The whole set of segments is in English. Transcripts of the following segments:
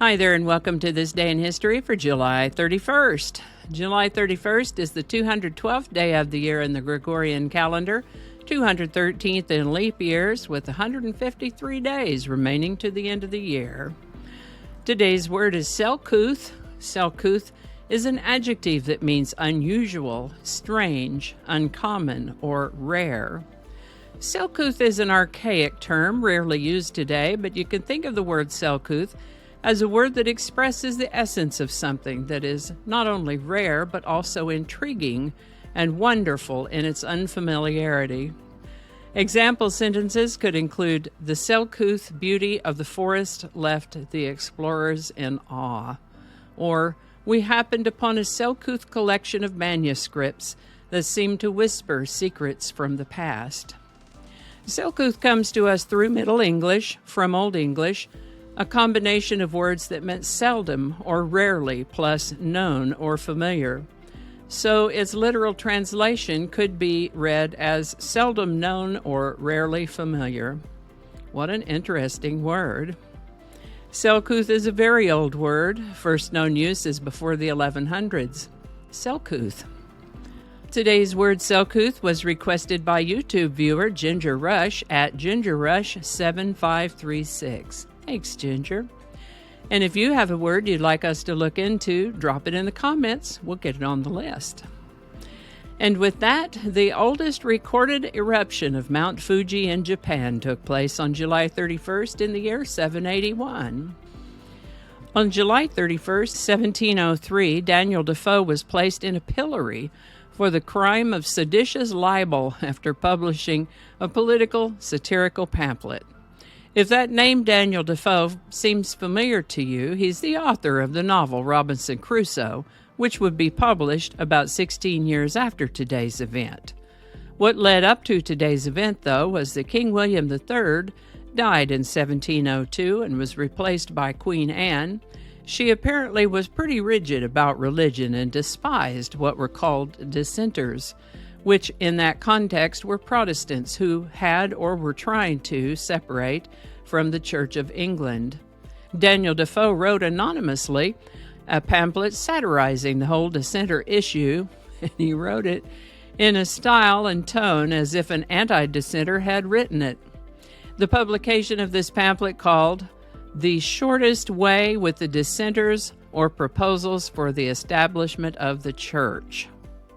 Hi there, and welcome to this day in history for July 31st. July 31st is the 212th day of the year in the Gregorian calendar, 213th in leap years, with 153 days remaining to the end of the year. Today's word is Selcouth. Selcouth is an adjective that means unusual, strange, uncommon, or rare. Selcouth is an archaic term rarely used today, but you can think of the word Selcouth as a word that expresses the essence of something that is not only rare but also intriguing and wonderful in its unfamiliarity. Example sentences could include, "The Selcouth beauty of the forest left the explorers in awe," or "We happened upon a Selcouth collection of manuscripts that seemed to whisper secrets from the past." Selcouth comes to us through Middle English, from Old English, a combination of words that meant seldom or rarely plus known or familiar. So its literal translation could be read as seldom known or rarely familiar. What an interesting word. Selcouth is a very old word. First known use is before the 1100s. Selcouth. Today's word Selcouth was requested by YouTube viewer Ginger Rush at GingerRush7536. Thanks, Ginger. And if you have a word you'd like us to look into, drop it in the comments. We'll get it on the list. And with that, the oldest recorded eruption of Mount Fuji in Japan took place on July 31st in the year 781. On July 31st, 1703, Daniel Defoe was placed in a pillory for the crime of seditious libel after publishing a political satirical pamphlet. If that name Daniel Defoe seems familiar to you, he's the author of the novel Robinson Crusoe, which would be published about 16 years after today's event. What led up to today's event, though, was that King William III died in 1702 and was replaced by Queen Anne. She apparently was pretty rigid about religion and despised what were called dissenters, which in that context were Protestants who had or were trying to separate from the Church of England. Daniel Defoe wrote anonymously a pamphlet satirizing the whole dissenter issue, and he wrote it in a style and tone as if an anti-dissenter had written it. The publication of this pamphlet, called "The Shortest Way with the Dissenters, or Proposals for the Establishment of the Church."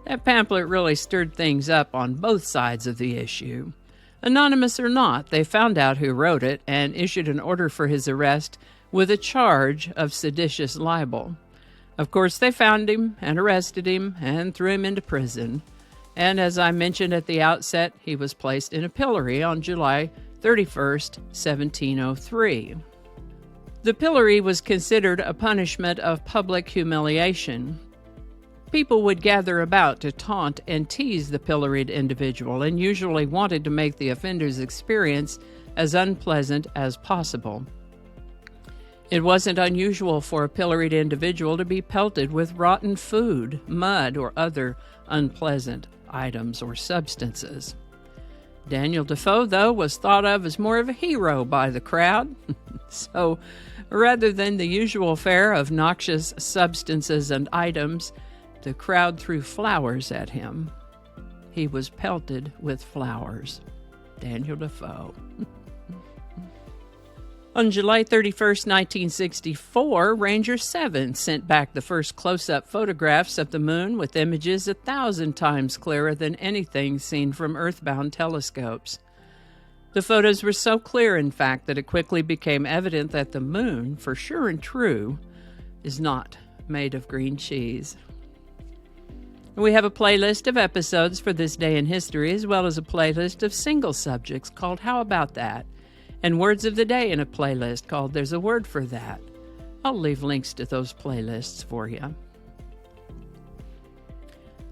That pamphlet really stirred things up on both sides of the issue. Anonymous or not, they found out who wrote it and issued an order for his arrest with a charge of seditious libel. Of course, they found him and arrested him and threw him into prison. And as I mentioned at the outset, he was placed in a pillory on July 31st, 1703. The pillory was considered a punishment of public humiliation. People would gather about to taunt and tease the pilloried individual and usually wanted to make the offender's experience as unpleasant as possible. It wasn't unusual for a pilloried individual to be pelted with rotten food, mud, or other unpleasant items or substances. Daniel Defoe, though, was thought of as more of a hero by the crowd. So, rather than the usual fare of noxious substances and items, the crowd threw flowers at him. He was pelted with flowers. Daniel Defoe. On July 31st, 1964, Ranger 7 sent back the first close-up photographs of the moon with images 1,000 times clearer than anything seen from earthbound telescopes. The photos were so clear, in fact, that it quickly became evident that the moon, for sure and true, is not made of green cheese. We have a playlist of episodes for this day in history, as well as a playlist of single subjects called How About That? And words of the day in a playlist called There's a Word for That. I'll leave links to those playlists for you.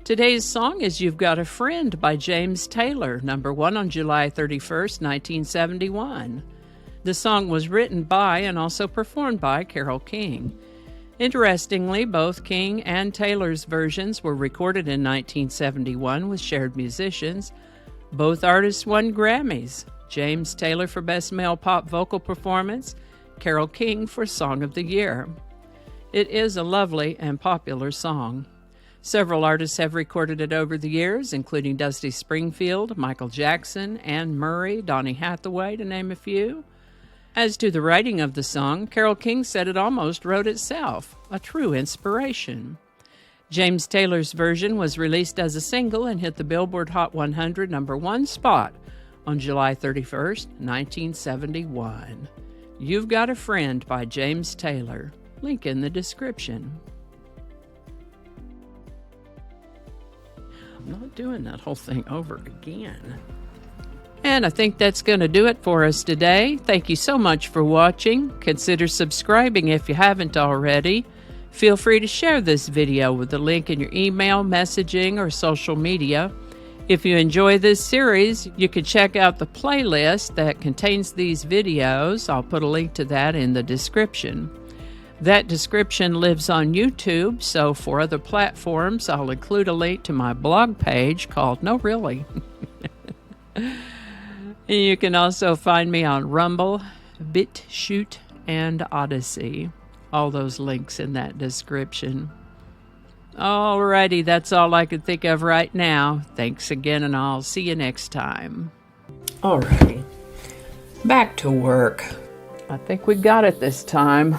Today's song is You've Got a Friend by James Taylor, number 1 on July 31st, 1971. The song was written by and also performed by Carole King. Interestingly, both King and Taylor's versions were recorded in 1971 with shared musicians. Both artists won Grammys, James Taylor for Best Male Pop Vocal Performance, Carole King for Song of the Year. It is a lovely and popular song. Several artists have recorded it over the years, including Dusty Springfield, Michael Jackson, Anne Murray, Donny Hathaway, to name a few. As to the writing of the song, Carole King said it almost wrote itself, a true inspiration. James Taylor's version was released as a single and hit the Billboard Hot 100 #1 spot on July 31st, 1971. You've Got a Friend by James Taylor. Link in the description. I'm not doing that whole thing over again. And I think that's going to do it for us today. Thank you so much for watching. Consider subscribing if you haven't already. Feel free to share this video with the link in your email, messaging, or social media. If you enjoy this series, you can check out the playlist that contains these videos. I'll put a link to that in the description. That description lives on YouTube, so for other platforms, I'll include a link to my blog page called No Really. You can also find me on Rumble, BitChute, and Odyssey. All those links in that description. Alrighty, that's all I can think of right now. Thanks again, and I'll see you next time. Alrighty, back to work. I think we got it this time.